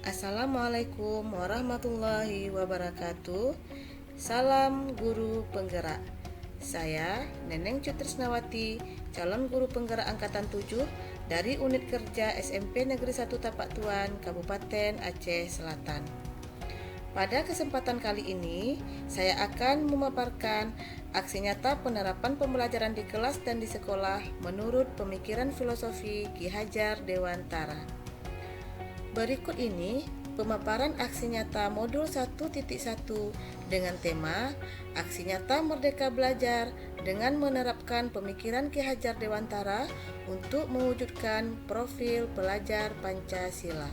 Assalamualaikum warahmatullahi wabarakatuh. Salam guru penggerak. Saya Neneng Cutrisnawati, calon guru penggerak angkatan 7 dari unit kerja SMP Negeri 1 Tapak Tuan, Kabupaten Aceh Selatan. Pada kesempatan kali ini, saya akan memaparkan aksi nyata penerapan pembelajaran di kelas dan di sekolah menurut pemikiran filosofi Ki Hajar Dewantara. Berikut ini pemaparan aksi nyata modul 1.1 dengan tema Aksi Nyata Merdeka Belajar dengan menerapkan pemikiran Ki Hajar Dewantara untuk mewujudkan profil pelajar Pancasila.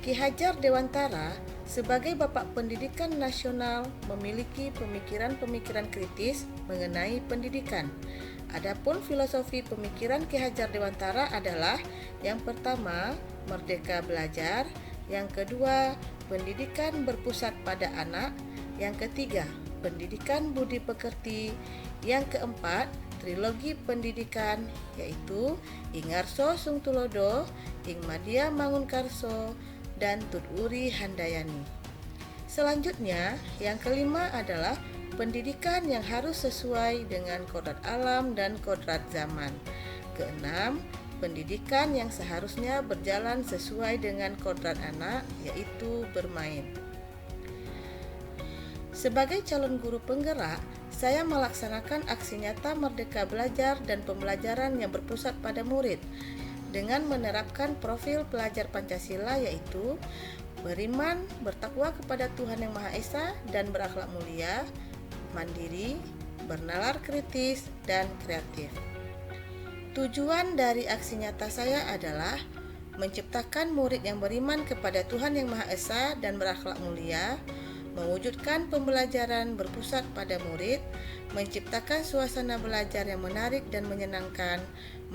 Ki Hajar Dewantara sebagai Bapak Pendidikan Nasional memiliki pemikiran-pemikiran kritis mengenai pendidikan. Adapun filosofi pemikiran Ki Hajar Dewantara adalah yang pertama, merdeka belajar, yang kedua, pendidikan berpusat pada anak, yang ketiga, pendidikan budi pekerti, yang keempat, trilogi pendidikan yaitu Ingarso Sungtulodo, Ingmadia Mangunkarso, dan Tuturi Handayani. Selanjutnya, yang kelima adalah pendidikan yang harus sesuai dengan kodrat alam dan kodrat zaman. Keenam, pendidikan yang seharusnya berjalan sesuai dengan kodrat anak, yaitu bermain. Sebagai calon guru penggerak, saya melaksanakan aksi nyata Merdeka Belajar dan pembelajaran yang berpusat pada murid dengan menerapkan profil pelajar Pancasila yaitu beriman, bertakwa kepada Tuhan Yang Maha Esa, dan berakhlak mulia, mandiri, bernalar kritis, dan kreatif. Tujuan dari aksi nyata saya adalah menciptakan murid yang beriman kepada Tuhan Yang Maha Esa dan berakhlak mulia, mewujudkan pembelajaran berpusat pada murid, menciptakan suasana belajar yang menarik dan menyenangkan,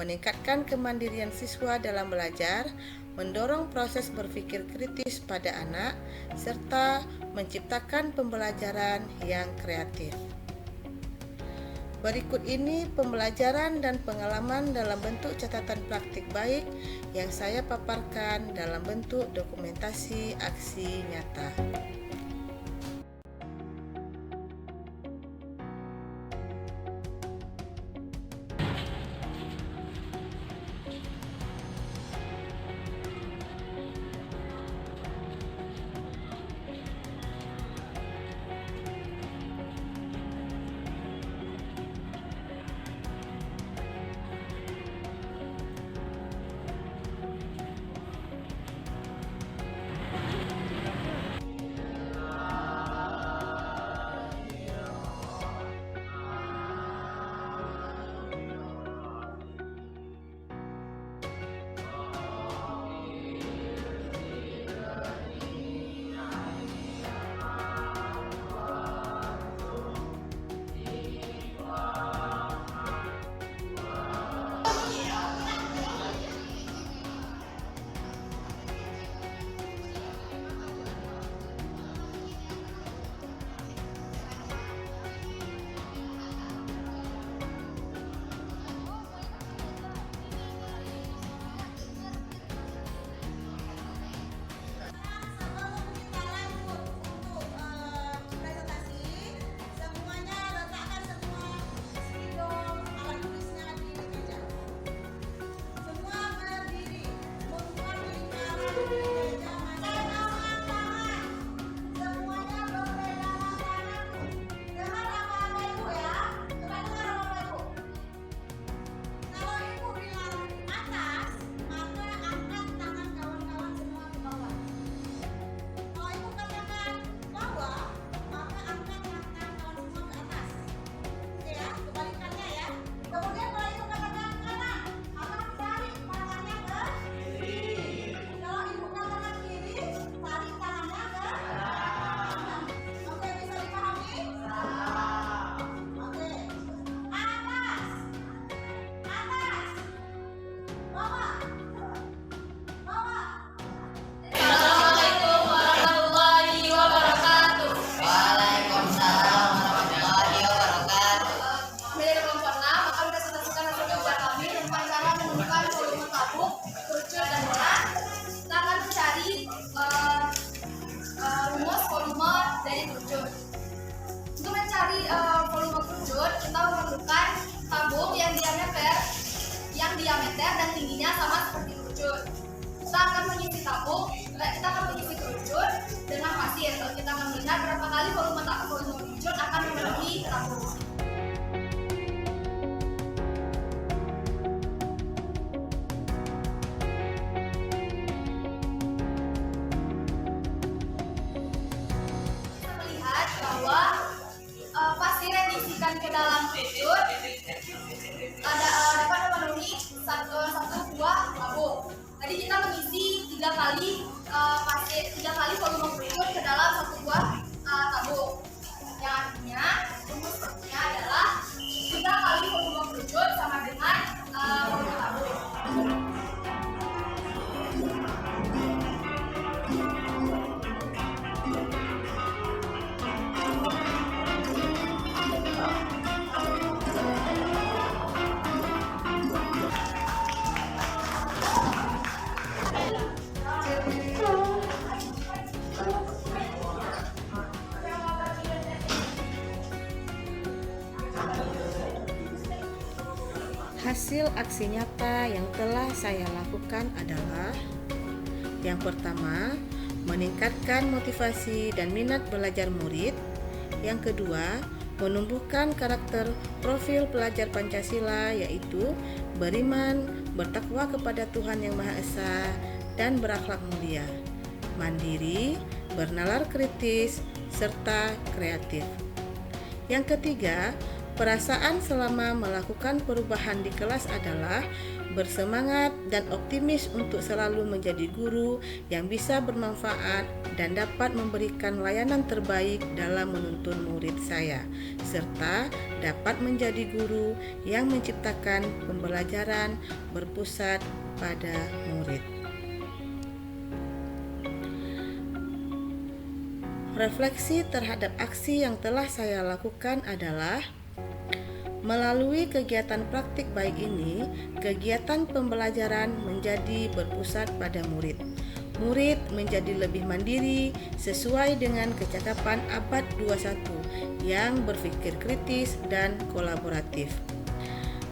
meningkatkan kemandirian siswa dalam belajar, mendorong proses berpikir kritis pada anak, serta menciptakan pembelajaran yang kreatif. Berikut ini pembelajaran dan pengalaman dalam bentuk catatan praktik baik yang saya paparkan dalam bentuk dokumentasi aksi nyata. sama seperti kerucut. Kita akan mengisi kerucut dengan pasir. Lalu kita akan melihat berapa kali volume kerucut akan memenuhi tabung. Kita melihat bahwa pasir yang diisikan ke dalam kerucut dapat memenuhi satu buah tabung. Tadi kita mengisi 3 kali volume kerucut ke dalam satu buah tabung. Yang artinya rumusnya adalah 3 kali volume kerucut sama dengan volume tabung. Hasil aksi nyata yang telah saya lakukan adalah: yang pertama, meningkatkan motivasi dan minat belajar murid. Yang kedua, menumbuhkan karakter profil pelajar Pancasila, yaitu beriman, bertakwa kepada Tuhan Yang Maha Esa, dan berakhlak mulia, mandiri, bernalar kritis, serta kreatif. Yang ketiga, perasaan selama melakukan perubahan di kelas adalah bersemangat dan optimis untuk selalu menjadi guru yang bisa bermanfaat dan dapat memberikan layanan terbaik dalam menuntun murid saya, serta dapat menjadi guru yang menciptakan pembelajaran berpusat pada murid. Refleksi terhadap aksi yang telah saya lakukan adalah: melalui kegiatan praktik baik ini, kegiatan pembelajaran menjadi berpusat pada murid. Murid menjadi lebih mandiri sesuai dengan kecakapan abad 21 yang berpikir kritis dan kolaboratif.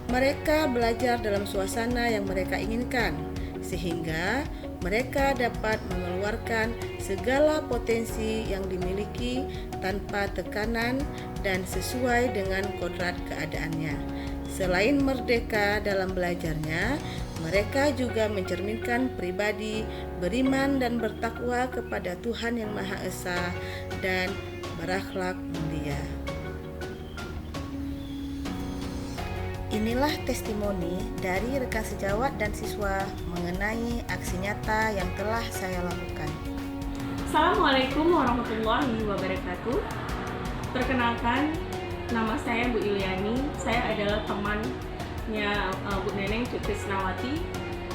Mereka belajar dalam suasana yang mereka inginkan, sehingga mereka dapat mengeluarkan segala potensi yang dimiliki tanpa tekanan dan sesuai dengan kodrat keadaannya. Selain merdeka dalam belajarnya, mereka juga mencerminkan pribadi beriman dan bertakwa kepada Tuhan Yang Maha Esa dan berakhlak mulia. Inilah testimoni dari rekan sejawat dan siswa mengenai aksi nyata yang telah saya lakukan. Assalamualaikum warahmatullahi wabarakatuh. Perkenalkan, nama saya Bu Ilyani. Saya adalah temannya Bu Neneng Trisnawati.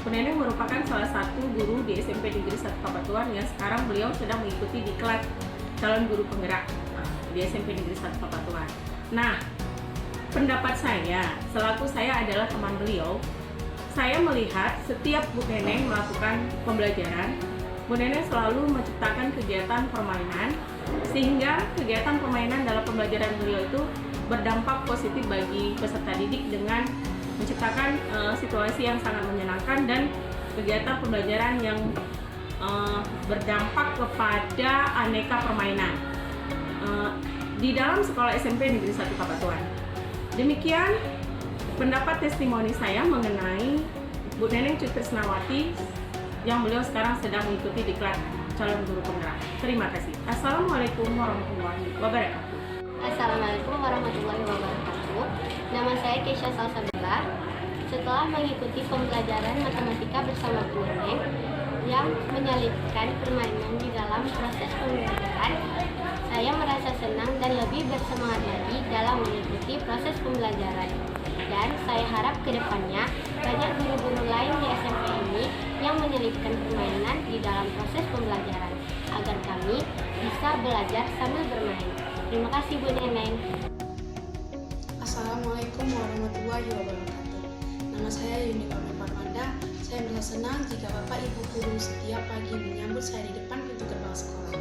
Bu Neneng merupakan salah satu guru di SMP Negeri 1 Papatuan yang sekarang beliau sedang mengikuti diklat calon guru penggerak di SMP Negeri 1 Papatuan. Nah, pendapat saya, selaku saya adalah teman beliau, saya melihat setiap Bu Neneng melakukan pembelajaran, Bu Neneng selalu menciptakan kegiatan permainan, sehingga kegiatan permainan dalam pembelajaran beliau itu berdampak positif bagi peserta didik dengan menciptakan situasi yang sangat menyenangkan dan kegiatan pembelajaran yang berdampak kepada aneka permainan di dalam sekolah SMP Negeri 1 Papatuan. Demikian pendapat testimoni saya mengenai Bu Neneng Trisnawati yang beliau sekarang sedang mengikuti diklat calon guru penggerak. Terima kasih. Assalamualaikum warahmatullahi wabarakatuh. Assalamualaikum warahmatullahi wabarakatuh. Nama saya Keisha Salsabila. Setelah mengikuti pembelajaran matematika bersama Bu Neneng yang menyelipkan permainan di dalam proses pembelajaran, saya merasa senang dan lebih bersemangat lagi dalam mengikuti proses pembelajaran. Dan saya harap ke depannya banyak guru-guru lain di SMP ini yang menyelipkan permainan di dalam proses pembelajaran agar kami bisa belajar sambil bermain. Terima kasih Bu Neneng. Assalamualaikum warahmatullahi wabarakatuh. Nama saya Yunika Farmanda. Saya merasa senang jika Bapak Ibu guru setiap pagi menyambut saya di depan pintu gerbang sekolah,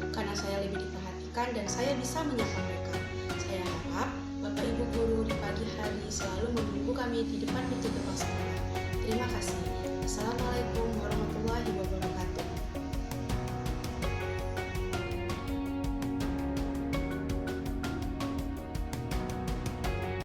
karena saya lebih diperhatikan dan saya bisa menyapa mereka. Saya harap Bapak Ibu guru di pagi hari selalu menunggu kami di depan pintu gerbang sekolah. Terima kasih. Wassalamualaikum